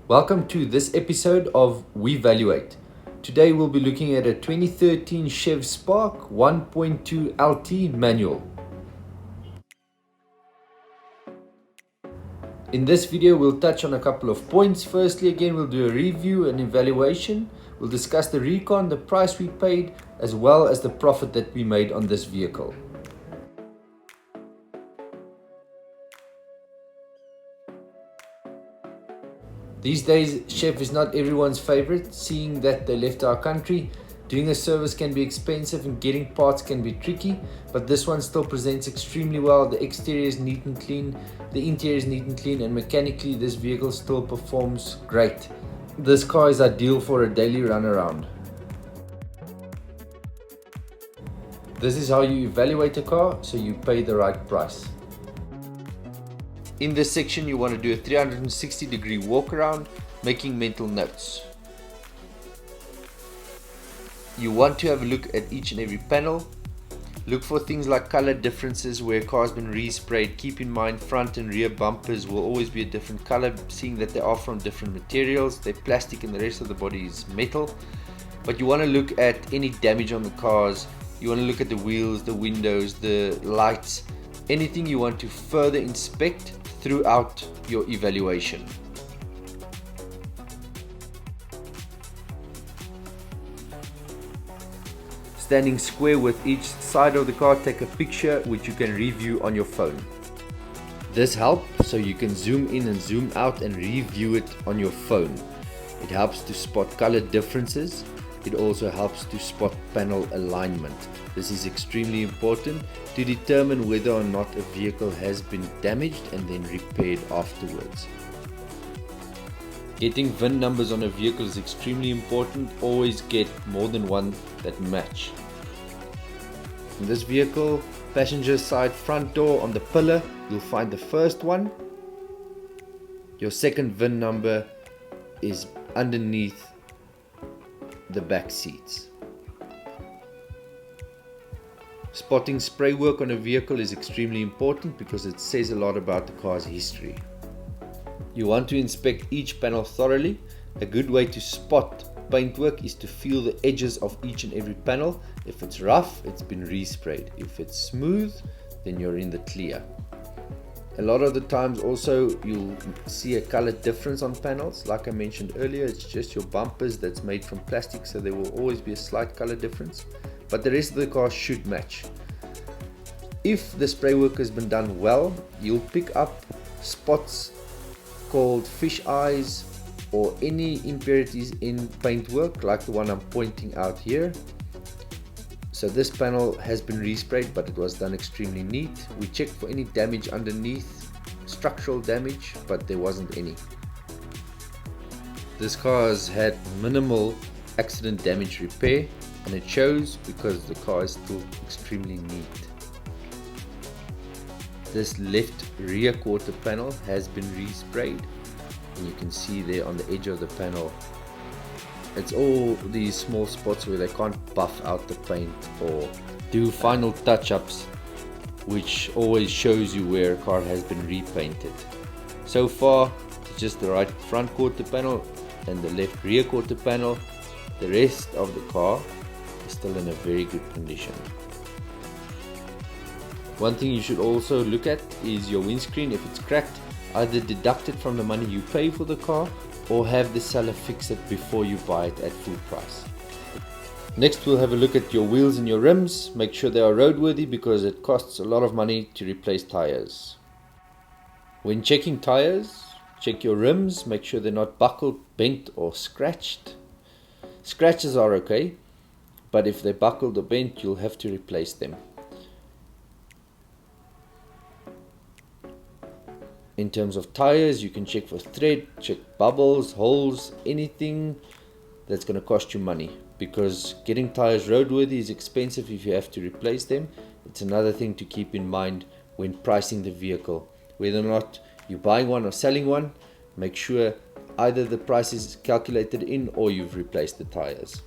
Welcome to this episode of We Valuate. Today we'll be looking at a 2013 Chev Spark 1.2 LT manual. In this video we'll touch on a couple of points. Firstly, again, we'll do a review and evaluation. We'll discuss the recon, the price we paid, as well as the profit that we made on this vehicle. These days, Chev is not everyone's favorite, seeing that they left our country. Doing a service can be expensive and getting parts can be tricky, but this one still presents extremely well. The exterior is neat and clean, the interior is neat and clean, and mechanically this vehicle still performs great. This car is ideal for a daily run around. This is how you evaluate a car, so you pay the right price. In this section you want to do a 360-degree walk around, making mental notes. You want to have a look at each and every panel. Look for things like color differences where a car has been resprayed. Keep in mind front and rear bumpers will always be a different color, seeing that they are from different materials. They're plastic and the rest of the body is metal. But you want to look at any damage on the cars. You want to look at the wheels, the windows, the lights, anything you want to further inspect throughout your evaluation. Standing square with each side of the car, take a picture which you can review on your phone. This helps so you can zoom in and zoom out and review it on your phone. It helps to spot color differences. It also helps to spot panel alignment. This is extremely important to determine whether or not a vehicle has been damaged and then repaired afterwards. Getting VIN numbers on a vehicle is extremely important. Always get more than one that match. In this vehicle, passenger side front door on the pillar, you'll find the first one. Your second VIN number is underneath the back seats. Spotting spray work on a vehicle is extremely important because it says a lot about the car's history. You want to inspect each panel thoroughly. A good way to spot paintwork is to feel the edges of each and every panel. If it's rough, it's been resprayed. If it's smooth, then you're in the clear. A lot of the times also you'll see a color difference on panels. Like I mentioned earlier, it's just your bumpers that's made from plastic, so there will always be a slight color difference, but the rest of the car should match. If the spray work has been done well, you'll pick up spots called fish eyes or any impurities in paintwork like the one I'm pointing out here. So this panel has been resprayed, but it was done extremely neat. We checked for any damage underneath, structural damage, but there wasn't any. This car has had minimal accident damage repair, and it shows because the car is still extremely neat. This left rear quarter panel has been resprayed, and you can see there on the edge of the panel it's all these small spots where they can't buff out the paint or do final touch-ups, which always shows you where a car has been repainted. So far it's just the right front quarter panel and the left rear quarter panel. The rest of the car is still in a very good condition. One thing you should also look at is your windscreen. If it's cracked, either deduct it from the money you pay for the car or have the seller fix it before you buy it at full price. Next, we'll have a look at your wheels and your rims. Make sure they are roadworthy because it costs a lot of money to replace tires. When checking tires, check your rims. Make sure they're not buckled, bent or scratched. Scratches are okay, but if they're buckled or bent, you'll have to replace them. In terms of tires, you can check for thread, check bubbles, holes, anything that's going to cost you money, because getting tires roadworthy is expensive if you have to replace them. It's another thing to keep in mind when pricing the vehicle. Whether or not you're buying one or selling one, make sure either the price is calculated in or you've replaced the tires.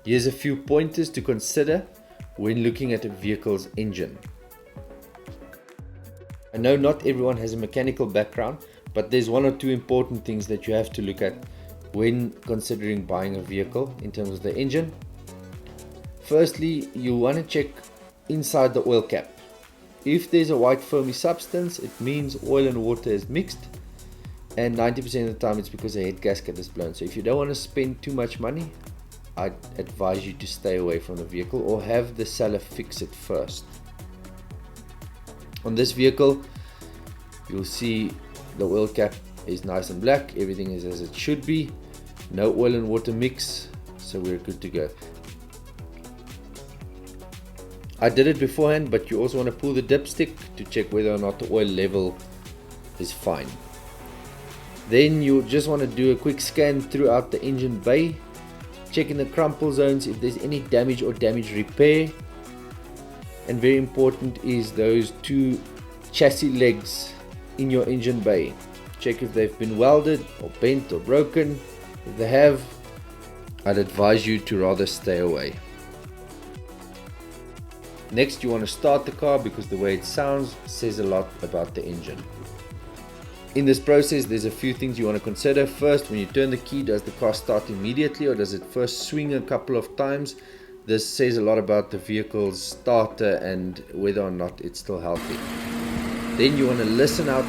Here's a few pointers to consider when looking at a vehicle's engine. I know not everyone has a mechanical background, but there's one or two important things that you have to look at when considering buying a vehicle in terms of the engine. Firstly, you want to check inside the oil cap. If there's a white foamy substance, it means oil and water is mixed, and 90% of the time it's because the head gasket is blown. So if you don't want to spend too much money, I'd advise you to stay away from the vehicle or have the seller fix it first. On this vehicle, you'll see the oil cap is nice and black, everything is as it should be, no oil and water mix, so we're good to go. I did it beforehand, but you also want to pull the dipstick to check whether or not the oil level is fine. Then you just want to do a quick scan throughout the engine bay, checking the crumple zones if there's any damage or damage repair. And very important is those two chassis legs in your engine bay. Check if they've been welded or bent or broken. If they have, I'd advise you to rather stay away. Next, you want to start the car because the way it sounds says a lot about the engine. In this process, there's a few things you want to consider. First, when you turn the key, does the car start immediately or does it first swing a couple of times? This says a lot about the vehicle's starter and whether or not it's still healthy. Then you want to listen out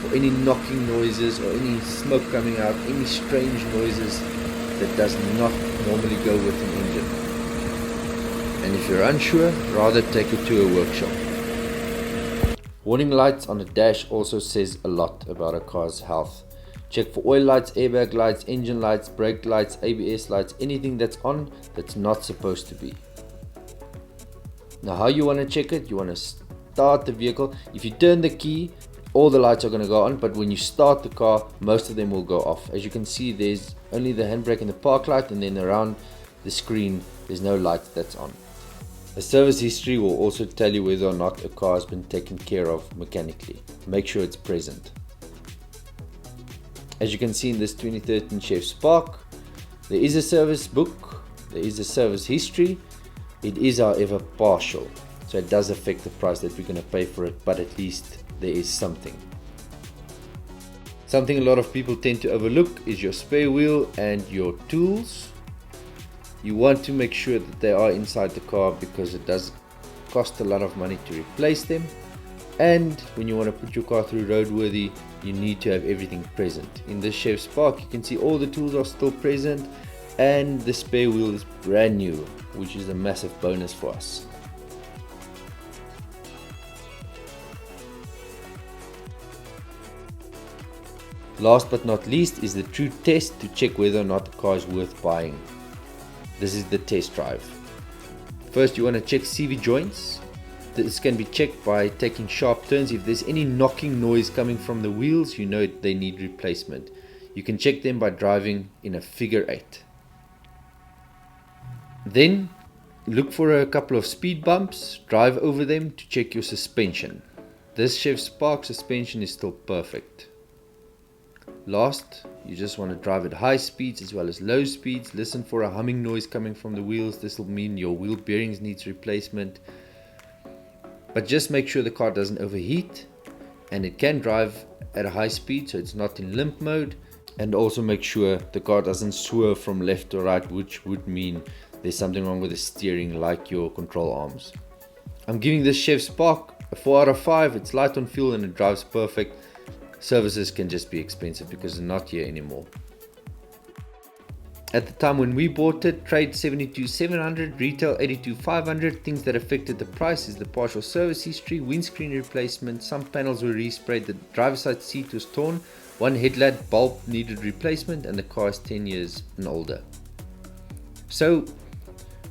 for any knocking noises or any smoke coming out, any strange noises that does not normally go with an engine. And if you're unsure, rather take it to a workshop. Warning lights on the dash also says a lot about a car's health. Check for oil lights, airbag lights, engine lights, brake lights, ABS lights, anything that's on that's not supposed to be. Now how you want to check it, you want to start the vehicle. If you turn the key, all the lights are going to go on, but when you start the car, most of them will go off. As you can see, there's only the handbrake and the park light, and then around the screen there's no light that's on. The service history will also tell you whether or not a car has been taken care of mechanically. Make sure it's present. As you can see in this 2013 Chevy Spark, there is a service book, there is a service history. It is however partial, so it does affect the price that we're going to pay for it, but at least there is something. Something a lot of people tend to overlook is your spare wheel and your tools. You want to make sure that they are inside the car because it does cost a lot of money to replace them. And when you want to put your car through roadworthy, you need to have everything present. In this Chevy Spark, you can see all the tools are still present and the spare wheel is brand new, which is a massive bonus for us. Last but not least is the true test to check whether or not the car is worth buying. This is the test drive. First, you want to check CV joints. This can be checked by taking sharp turns. If there's any knocking noise coming from the wheels, you know they need replacement. You can check them by driving in a figure 8. Then look for a couple of speed bumps, drive over them to check your suspension. This Chevy Spark suspension is still perfect. Last, you just want to drive at high speeds as well as low speeds. Listen for a humming noise coming from the wheels. This will mean your wheel bearings needs replacement. But just make sure the car doesn't overheat, and it can drive at a high speed so it's not in limp mode. And also make sure the car doesn't swerve from left to right, which would mean there's something wrong with the steering, like your control arms. I'm giving this Chevy Spark a 4 out of 5. It's light on fuel and it drives perfect. Services can just be expensive because they're not here anymore. At the time when we bought it, trade 72,700, retail 82,500. Things that affected the price is the partial service history, windscreen replacement, some panels were resprayed, the driver's side seat was torn, one headlamp bulb needed replacement, and the car is 10 years and older. So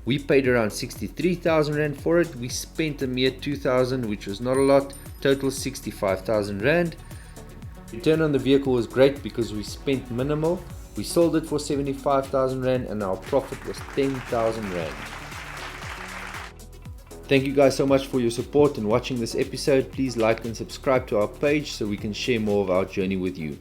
we paid around 63,000 Rand for it. We spent a mere 2,000, which was not a lot. Total 65,000 Rand. Return on the vehicle was great because we spent minimal. We sold it for 75,000 Rand and our profit was 10,000 Rand. Thank you guys so much for your support and watching this episode. Please like and subscribe to our page so we can share more of our journey with you.